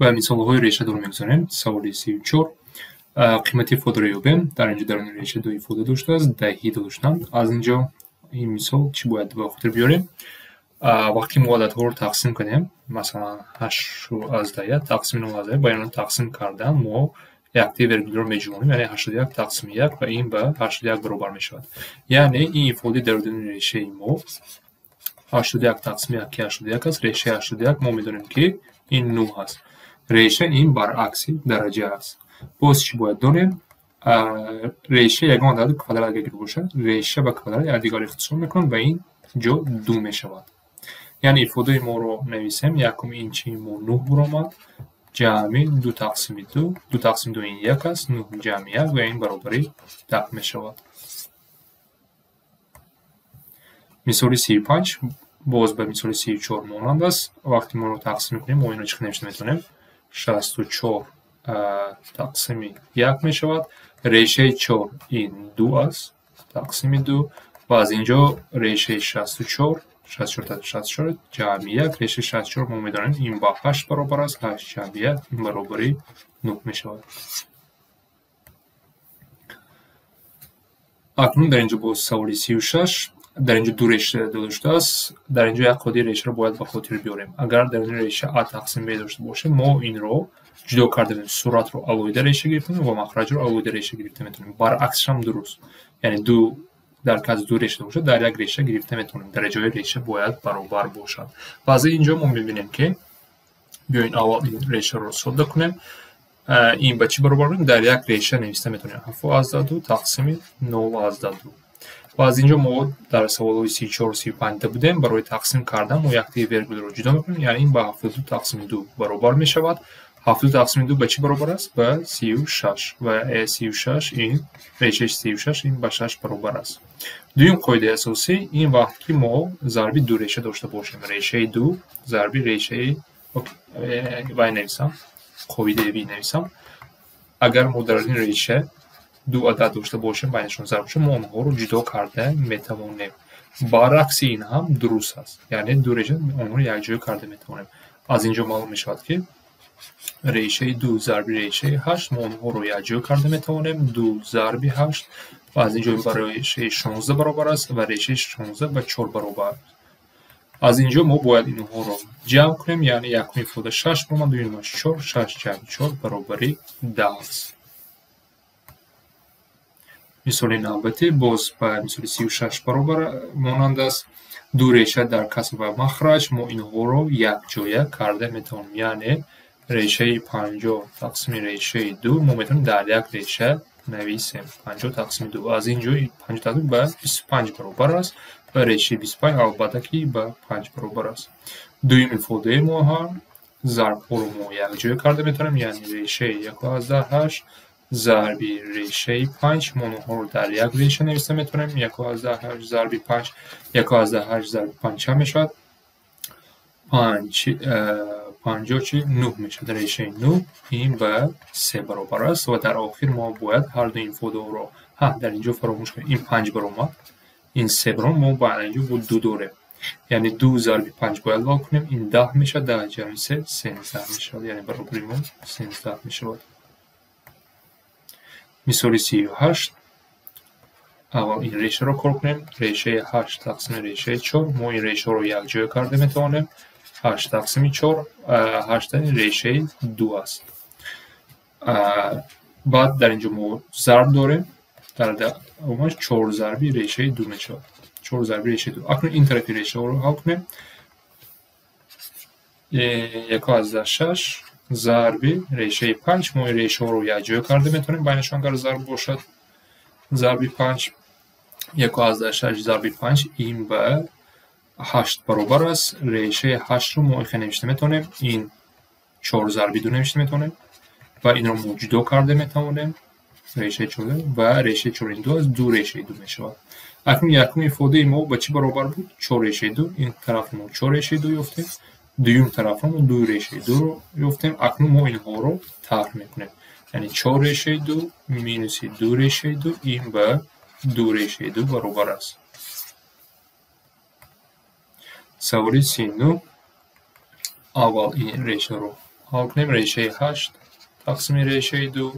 ба мисолҳои решадор мегузарем. Саволи 34. Қимати ифодаро ёбем. Дар инҷо даруни реша ду ифода доштааст, даҳӣ доштанд. Аз инҷо ин мисол чӣ бояд ба хотир биёрем? Вақти мо ададҳоро тақсим кардем, масалан 8 аз 10 тақсими 0 аз 1 ба инро тақсим кардан мо якти вергулро меҷумонем, яъне 81 тақсими 1 ва ин ба 81 баробар мешавад. Яъне ин ифодаи дарудани решаи мо 81 тақсими 1 ки 81 аст, решаи 81 мо медонем ки ин 9 аст. Реша ин баръакси дараҷа аст. Боз чӣ бояд донем? Реша ягон адади квадрат агар бошад, реша ба квадрат якдигарро ихтисор мекунанд ва ин ҷо 2 мешавад. Яъне ифодаи моро нависем, якуми инчи мо 9 баромад, ҷамъи 2 тақсими 2, 2 тақсими 2 ин 1 аст, 9 ҷамъи 1 ва ин баробари 10 мешавад. Мисоли 35 боз ба мисоли 34 монанд аст. Вақти моро тақсим мекунем, мо инро чӣ қилib навишта метавонем? 64 тақсими 1 мешавад. Решаи 4 ин 2 аст, тақсими 2 ва аз инҷо решаи 64 64 ҷамъи 1, решаи 64 мо медонем ин ба 8 баробар аст, 8 ҷамъи 1 ин баробари 9 мешавад. акнун дар инҷо боз саволи 36. дар инҷо ду реша дода шудааст. Дар инҷо як қоидаи решаро бояд ба хотир биёрем. Агар даруни реша а тақсим б дошта бошем, мо инро ҷудо карда суръатро алоҳида реша гирифта ва махраҷро алоҳида реша гирифта метавонем. Баръаксаш ҳам дуруст. Яъне дар кас ду реша бошад, дар як реша гирифта метавонем. Дараҷаҳои реша бояд баробар бошад. Ва аз инҷо мо мебинем ки биёин аввал ин решаро содда кунем. Ин ба чӣ баробар мешавад? Дар як реша нависта метавонем 7/2 тақсими 0/2. ва аз инҷо мо дар саволҳои 34 35 будем. Барои тақсим кардан мо якти вергулро ҷудо мекунем, яъне ин ба 72 тақсими 2 баробар мешавад. 72 тақсими 2 ба чӣ баробар аст? Ба 36 ва 36 ин решаи 36 ин ба 6 баробар аст. Дуюм қоидаи асосӣ ин вақт ки мо зарби ду реша дошта бошем. Решаи 2 зарби решаи вай нависам, қоидаи ви нависам. Агар мо дар ин реша ду адад дошта бошем, байнашон зарб бошем, мо онҳоро ҷудо карда метавонем. Баръакси ин ҳам дуруст аст. Яъне ду реша онҳоро якҷоя карда метавонем. Аз инҷо маълум мешавад ки решаи 2 зарби решаи 8 мо онҳоро якҷоя карда метавонем. 2 зарби 8 ва аз инҷо барои решаи 16 баробар аст ва решаи 16 ба 4 баробар. Аз инҷо мо бояд инҳоро ҷамъ кунем, яъне якум ифода 6 баромад, дуюмаш 4, 6 ҷамъи 4 баробари 10 аст. мисоли навбатӣ боз ба мисоли 36 баробар монанд аст. Ду реша дар каср ва махраҷ мо инҳоро якҷоя карда метавонем. Яъне решаи 50 тақсими решаи 2 мо метавонем дар як реша нависем. 50 тақсими 2. Аз инҷо 50 тақсим ба 25 баробар аст ва решаи 25 албатта ки ба 5 баробар аст. Дуюм ифодаи мо ҳам зарбҳоро мо якҷоя карда метавонем, яъне решаи 1/8 зарби решаи 5 мо онҳоро дар як реша нависта метавонем. 1/8 зарби 5 1/8 зарби 5 чанд мешавад? 50 чи 9 мешавад. Решаи 9 ин ба 3 баробар аст ва дар охир мо бояд ҳар ду ифодаҳоро дар инҷо фаромӯш кунем. Ин 5 баромад, ин 3 баромад, мо ба инҷо 2 дорем. Яъне 2 зарби 5 бояд лол кунем. Ин 10 мешавад, 10 ҷамъи 3 13 мешавад. Яъне баробари мо 13 мешавад. мисоли 38. аввал ин решаро кор кунем. Решаи 8 тақсими решаи 4 мо ин решаро якҷоя карда метавонем. 8 тақсими 4 8 решаи 2 аст. баъд дар инҷо мо зарб дорем. дар умуман 4 зарби решаи 2 мешавад. 4 зарби решаи 2. акнун ин тарафи решаро ҳал кунем. 1/6 зарби решаи 5 мо ин решаҳоро якҷоя карда метавонем, байнашон агар зарб бошад. зарби 5 1/6 зарби 5 ин ба 8 баробар аст. Решаи 8ро мо ихе навишта метавонем. Ин 4 зарби 2 навишта метавонем ва инро мо ҷудо карда метавонем. Решаи 4 ва решаи 4 ин 2 аст, 2 решаи 2 мешавад. акнун якум ифодаи мо ба чӣ баробар буд? 4 решаи 2. ин тарафи мо 4 решаи 2 ёфтем. дуюм тарафа мо 2 решаи 2ро ёфтем. акнун мо инҳоро таҳр мекунем. яъне 4 решаи 2 минуси 2 решаи 2 ин ба 2 решаи 2 баробар аст. саволи 39. аввал ин решаро حل کنیم ریشه 8 تقسیم ریشه 2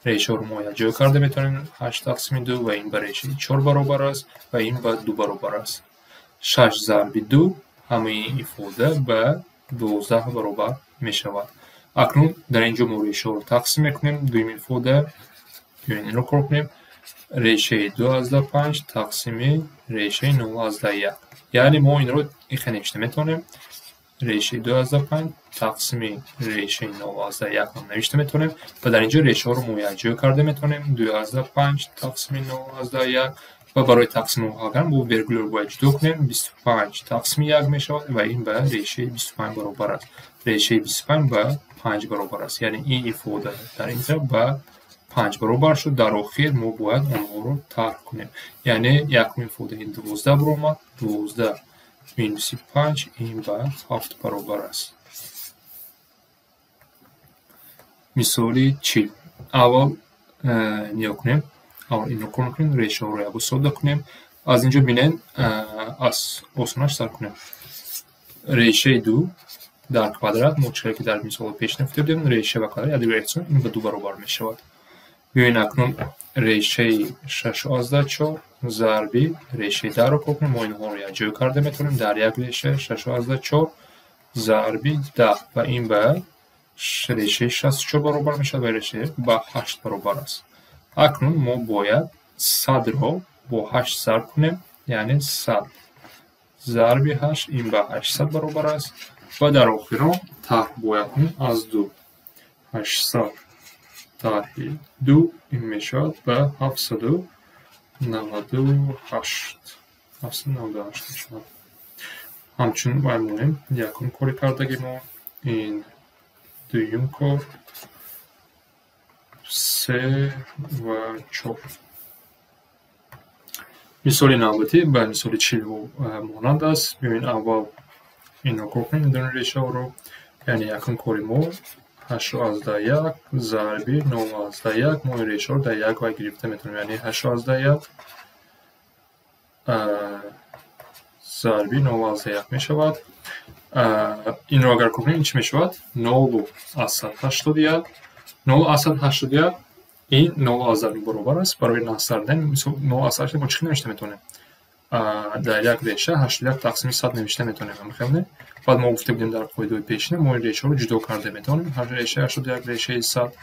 ریشه رو ما جا کرده میتونیم 8 تقسیم 2 و این به ریشه 4 برابر است و این به 2 برابر است. 6 ضرب 2 همه این ifade به 12 برابر می شود. اکنون در اینجا ما ریشه رو تقسیم میکنیم. دویم ifade این رو کار کنیم ریشه 2 از 5 تقسیم ریشه 9 از 1. یعنی ما این رو این نوشته میتونیم ریشه 2 از 5 تقسیم ریشه 9 از 1 هم نوشته میتونیم و در اینجا ریشه رو موجه کرده میتونیم 2 از 5 تقسیم 9 از 1 و برای تقسیم کردن با ویرگول رو باید جدا کنیم 25 تقسیم 1 میشود و این به ریشه 25 برابر است. ریشه 25 به 5 برابر است. یعنی این ifade در اینجا به 5 برابر شد. در آخر ما باید اونها رو طرح کنیم. یعنی یکمین ifade این 12 برابر 12 minus 5 این به 7 برابر است. مثالی چی؟ اول نیا کنیم اول این رو کنیم ریشه رو یا ساده کنیم. از اینجا بینین از آسانش سر کنیم ریشه 2 در کوادرات مچکاری که در مثال پیش نفته بودیم ریشه و کوادرات یا دیگر این به 2 برابر می شود. بیاین اکنون ریشه 6 از 4 ضربی ریشه 10 رو کنیم. ما اینها رو جا کرده میتونیم در یک ریشه 6 از 4 ضربی 10 و این به ریشه 64 برابر میشه و ریشه به 8 برابر است. اکنون ما باید 100 رو با 8 ضرب کنیم یعنی 100 ضربی 8 این به 800 برابر است و در آخر طرح باید کنیم از 2 800 طرح 2 این میشود به 798 میشود. همچنین باید یکم کاری کردگی ما این دویم کار 3 و 4. مثال نوبتی به مثال 40 مانند است. ببین اول این رو کار کنیم در ریشه رو یعنی یکم کاری ما 8 از 1 ضربی 9 از 1 ما ریشه رو در 1 و گرفته میتونیم یعنی 8 از 1 ضربی 9 از 1 می شود. این رو اگر کنیم چی می شود 0 از 181 0 از 181 این 0 از 1 برابر است. برای نصردن 0 از 1 ما چی نوشته میتونیم در یک ریشه 81 تقسیم 100 نوشته میتونیم. میخوام بعد ما گفته بودیم در قاعده پیشینه ما این ریشه رو جدا کرده میتونیم. هر ریشه 81 ریشه 100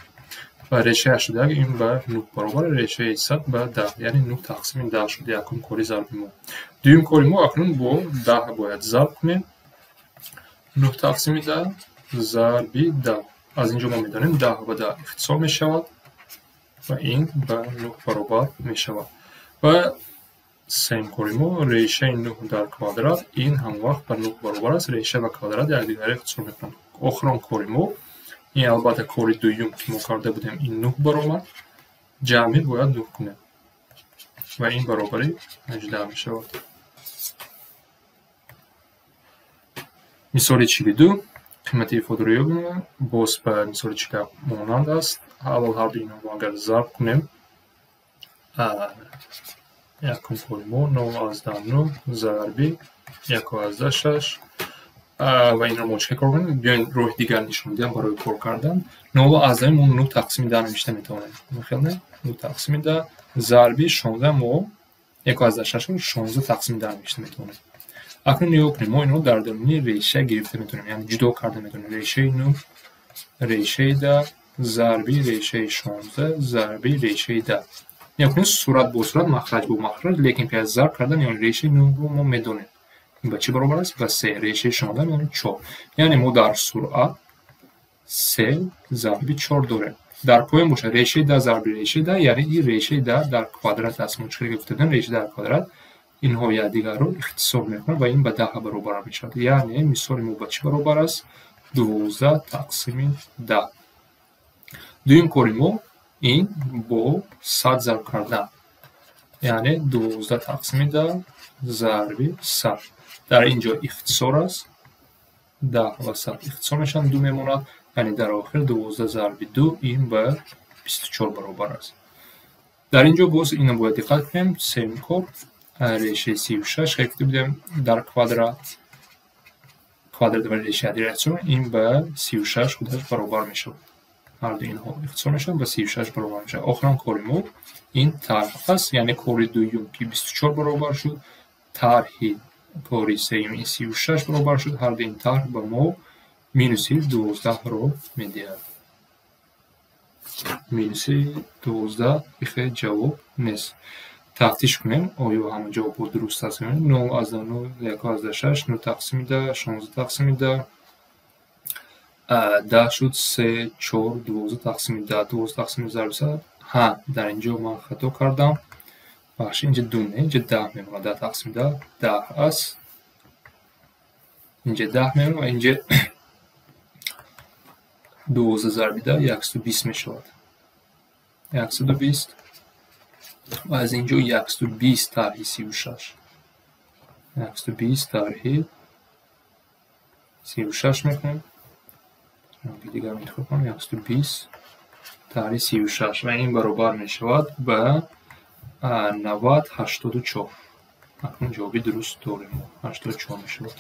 و ریشه 81 این به 9 برابر ریشه 100 به 10 یعنی 9 تقسیم 10 شد. یکم کاری ضرب ما دویم کاری ما اکنون با 10 باید ضرب کنیم 9 تقسیم 10 ضربی 10 از اینجا ما میدانیم 10 و 10 اختصار می شود و این به 9 برابر می شود و سیم کاری ما ریشه 9 در کوادرات این هم وقت به 9 برابر است. ریشه و کوادرات یک دیگر اختصار میکنند. آخران کاری ما این البته کاری دویم که ما کرده بودیم این 9 برابر جمعی باید 9 کنیم و این برابری 18 می شود. مثال 42 قیمت ifade رو یابیم باز به مثال 42 مانند است. اول هر دو اینا رو اگر ضرب کنیم یکم کاری ما 9 از 9 ضربی 1 از 6 و این رو مچکه کار کنیم. بیاین روح دیگر نشون میدیم برای کار کردن 9 از 9 تقسیم 10 نوشته میتونیم. میخوام 9 تقسیم 10 ضربی 16 ما 1 از 6 رو 16 تقسیم 10 نوشته میتونیم. اکنون نیا کنیم ما اینو در درون ریشه گرفته میتونیم یعنی جدا کرده میتونیم. ریشه 9 ریشه 10 ضربی ریشه 16 ضربی ریشه 10 نیا کنیم صورت با صورت مخرج با مخرج لیکن پیش ضرب کردن یعنی ریشه 9 رو ما میدونیم این به چی برابر است به 3 ریشه 16 یعنی 4 یعنی ما در سرعت 3 ضربی 4 داریم. در پایین باشه ریشه 10 ضربی ریشه 10 یعنی این ریشه 10 در کوادرات است. ما چه گفتیم ریشه در کوادرات اینها یکدیگر رو اختصار میکنند و این به 10 برابر میشه. یعنی مثال ما به چی برابر است 12 تقسیم 10. دویم کاری ما این با 100 ضرب کردن یعنی 12 تقسیم 10 ضربی 100 در اینجا اختصار است 10 و 100 اختصار میشن 2 میموند یعنی در آخر 12 ضربی 2 این به 24 برابر است. در اینجا باز اینو باید دقت کنیم. سیم کار ریشه 36 گرفته بودیم در کوادرات квадрат ва решияти рационал ин ба 36 худаш баробар мешавад. ҳар ду инҳо ихтисор мешавад ба 36 баробар мешавад. охиран кори мо ин тарҳ аст, яъне кори дуюм ки 24 баробар шуд, тарҳи кори сеюм ин 36 баробар шуд. ҳар ду ин тарҳ ба мо минуси 12-ро медиҳад. минуси 12 бихе ҷавоб нест. тафтиш кунем оё ҳама ҷавобҳо дуруст аст. 0,0, 1,6, 0 тақсими 10, 16 тақсими 10, 10 шуд, 3, 4, 12 тақсими 10, 12 тақсими 100. ҳа, дар инҷо ман хато кардам. бахши инҷа 2 не, инҷа 10 мемонад. 10 тақсими 10 10 аст. инҷа 10 мемонад ва инҷа 12 зарби 10 120 мешавад. 120 ва аз инҷо 120 тарҳи 36. 120 тарҳи 36 мекунем. дигар интихоб кунам. 120 тарҳи 36 ва ин баробар мешавад ба 90 84. акнун ҷавоби дуруст дорем. 84 мешавад.